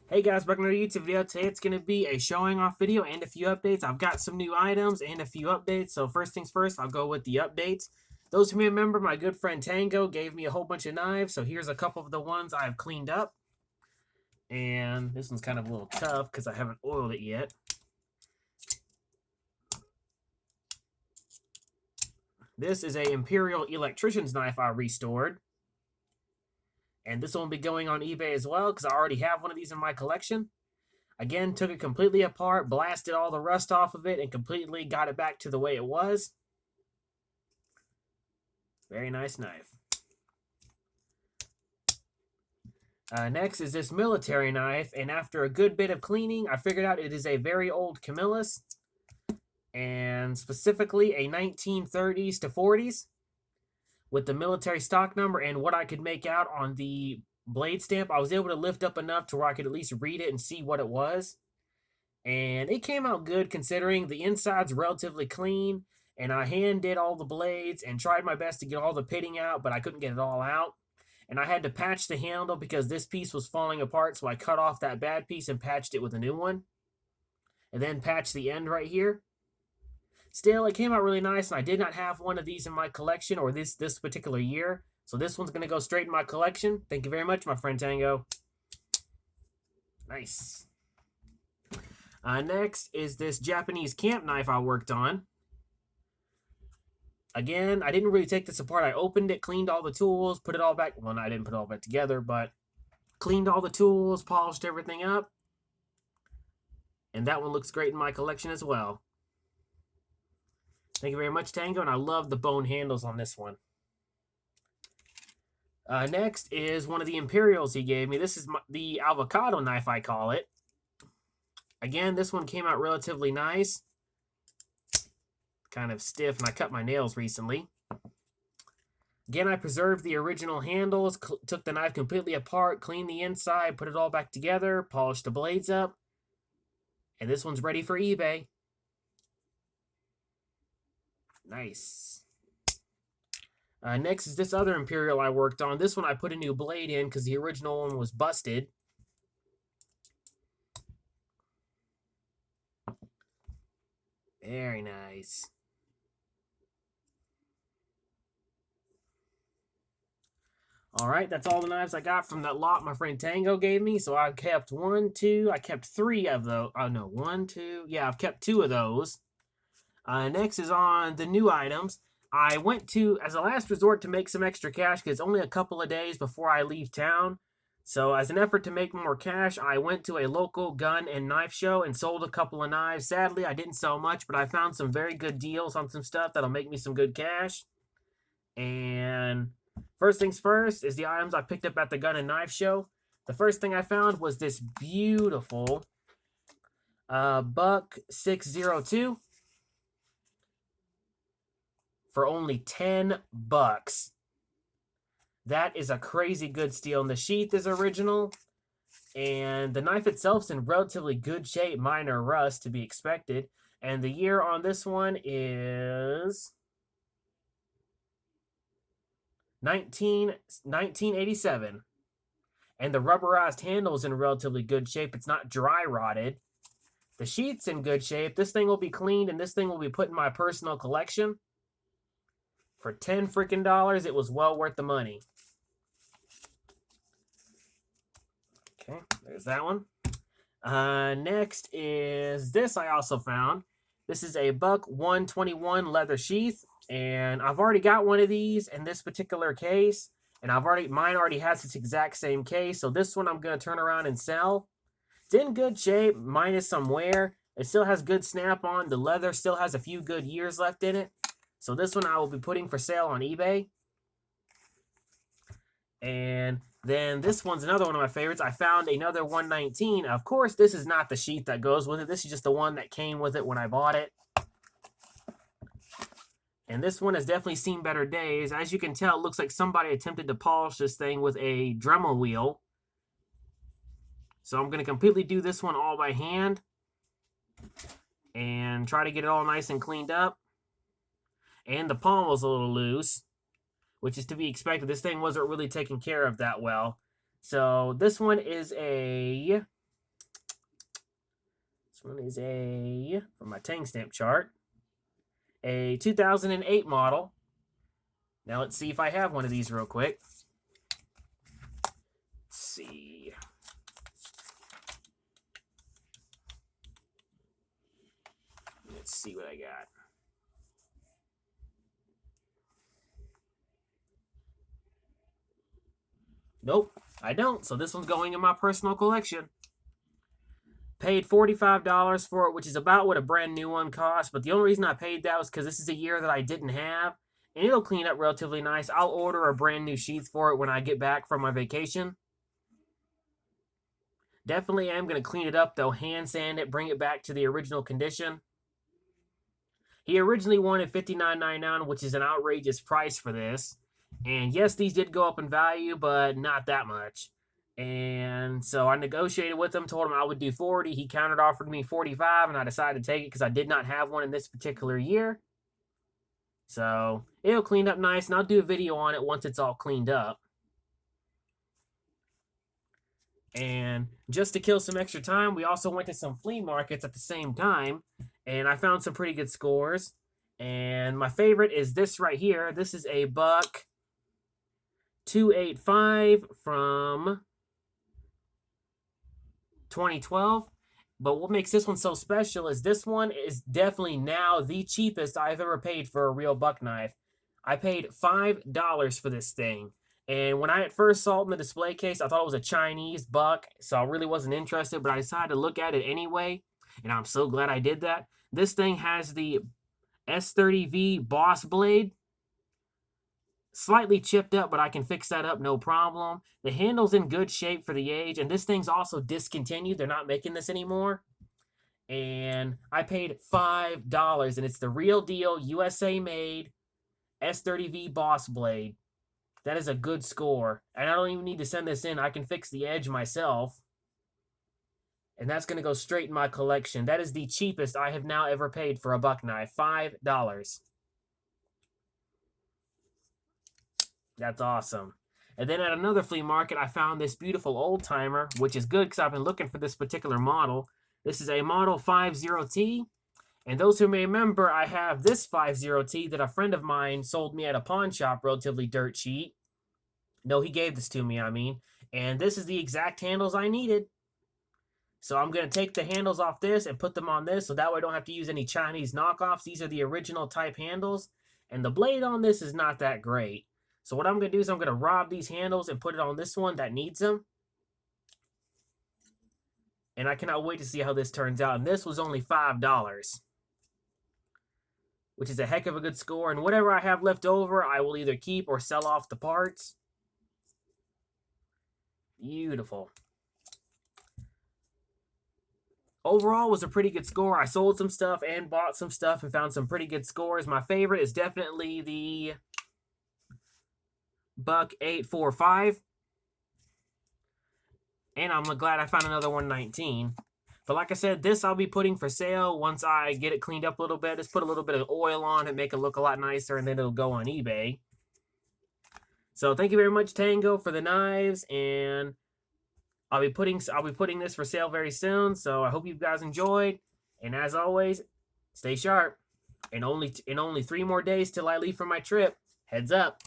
Hey guys, welcome to the YouTube video. Today it's going to be a showing off video and a few updates. I've got some new items and a few updates. So first things first, I'll go with the updates. Those who may remember, my good friend Tango gave me a whole bunch of knives. So here's a couple of the ones I've cleaned up. And this one's kind of a little tough because I haven't oiled it yet. This is a Imperial Electrician's knife I restored. And this one will be going on eBay as well because I already have one of these in my collection. Again, took it completely apart, blasted all the rust off of it, and completely got it back to the way it was. Very nice knife. Next is this military knife, and after a good bit of cleaning, I figured out it is a very old Camillus, and specifically a 1930s to 40s, with the military stock number and what I could make out on the blade stamp. I was able to lift up enough to where I could at least read it and see what it was. And it came out good considering the inside's relatively clean, and I hand did all the blades and tried my best to get all the pitting out, but I couldn't get it all out. And I had to patch the handle because this piece was falling apart, so I cut off that bad piece and patched it with a new one. And then patched the end right here. Still, it came out really nice, and I did not have one of these in my collection or this particular year. So this one's going to go straight in my collection. Thank you very much, my friend Tango. Nice. Next is this Japanese camp knife I worked on. Again, I didn't really take this apart. I opened it, cleaned all the tools, put it all back. Well, I didn't put it all back together, but cleaned all the tools, polished everything up. And that one looks great in my collection as well. Thank you very much, Tango, and I love the bone handles on this one. Next is one of the Imperials he gave me. This is the avocado knife, I call it. Again, this one came out relatively nice. Kind of stiff, and I cut my nails recently. Again, I preserved the original handles, took the knife completely apart, cleaned the inside, put it all back together, polished the blades up. And this one's ready for eBay. Nice. Next is this other Imperial I worked on. This one I put a new blade in because the original one was busted. Very nice. All right, that's all the knives I got from that lot my friend Tango gave me. So I kept I kept 3 of those. Oh, no, 1, 2. Yeah, I've kept 2 of those. Next is on the new items. I went to, as a last resort, to make some extra cash because it's only a couple of days before I leave town. So as an effort to make more cash, I went to a local gun and knife show and sold a couple of knives. Sadly, I didn't sell much, but I found some very good deals on some stuff that'll make me some good cash. And first things first is the items I picked up at the gun and knife show. The first thing I found was this beautiful Buck 602 for only $10. That is a crazy good steal. And the sheath is original, and the knife itself's in relatively good shape, minor rust to be expected. And the year on this one is 1987. And the rubberized handle is in relatively good shape. It's not dry rotted. The sheath's in good shape. This thing will be cleaned, and this thing will be put in my personal collection. For $10 freaking, it was well worth the money. Okay, there's that one. Next is this I also found. This is a Buck 121 leather sheath, and I've already got one of these in this particular case, and mine already has this exact same case, so this one I'm going to turn around and sell. It's in good shape, minus some wear. It still has good snap-on. The leather still has a few good years left in it. So this one I will be putting for sale on eBay. And then this one's another one of my favorites. I found another 119. Of course, this is not the sheath that goes with it. This is just the one that came with it when I bought it. And this one has definitely seen better days. As you can tell, it looks like somebody attempted to polish this thing with a Dremel wheel. So I'm going to completely do this one all by hand and try to get it all nice and cleaned up. And the palm was a little loose, which is to be expected. This thing wasn't really taken care of that well. So this one is a one is a, from my Tang stamp chart, a 2008 model. Now let's see if I have one of these real quick. Let's see. Let's see what I got. Nope, I don't. So this one's going in my personal collection. Paid $45 for it, which is about what a brand new one costs. But the only reason I paid that was because this is a year that I didn't have. And it'll clean up relatively nice. I'll order a brand new sheath for it when I get back from my vacation. Definitely am going to clean it up, though. Hand sand it, bring it back to the original condition. He originally wanted $59.99, which is an outrageous price for this. And yes, these did go up in value, but not that much. And so I negotiated with him, told him I would do 40. He countered offered me 45, and I decided to take it because I did not have one in this particular year. So it'll clean up nice, and I'll do a video on it once it's all cleaned up. And just to kill some extra time, we also went to some flea markets at the same time, and I found some pretty good scores. And my favorite is this right here. This is a buck 285 from 2012. But what makes this one so special is this one is definitely now the cheapest I've ever paid for a real buck knife. I paid $5 for this thing. And when I at first saw it in the display case, I thought it was a Chinese buck, so I really wasn't interested, but I decided to look at it anyway, and I'm so glad I did that. This thing has the S30V boss blade. Slightly chipped up, but I can fix that up, no problem. The handle's in good shape for the age, and this thing's also discontinued. They're not making this anymore. And I paid $5, and it's the real deal, USA made S30V boss blade. That is a good score. And I don't even need to send this in. I can fix the edge myself. And that's going to go straight in my collection. That is the cheapest I have now ever paid for a buck knife. $5. That's awesome. And then at another flea market, I found this beautiful old timer, which is good because I've been looking for this particular model. This is a Model 50T. And those who may remember, I have this 50T that a friend of mine sold me at a pawn shop relatively dirt cheap. No, he gave this to me, I mean. And this is the exact handles I needed. So I'm going to take the handles off this and put them on this, so that way I don't have to use any Chinese knockoffs. These are the original type handles. And the blade on this is not that great. So what I'm going to do is I'm going to rob these handles and put it on this one that needs them. And I cannot wait to see how this turns out. And this was only $5. Which is a heck of a good score. And whatever I have left over, I will either keep or sell off the parts. Beautiful. Overall, was a pretty good score. I sold some stuff and bought some stuff and found some pretty good scores. My favorite is definitely the buck 845. And I'm glad I found another 119. But like I said, this I'll be putting for sale once I get it cleaned up a little bit. Just put a little bit of oil on it, make it look a lot nicer, and then it'll go on eBay. So thank you very much, Tango, for the knives, and I'll be putting this for sale very soon. So I hope you guys enjoyed, and as always, stay sharp. And only 3 more days till I leave for my trip. Heads up.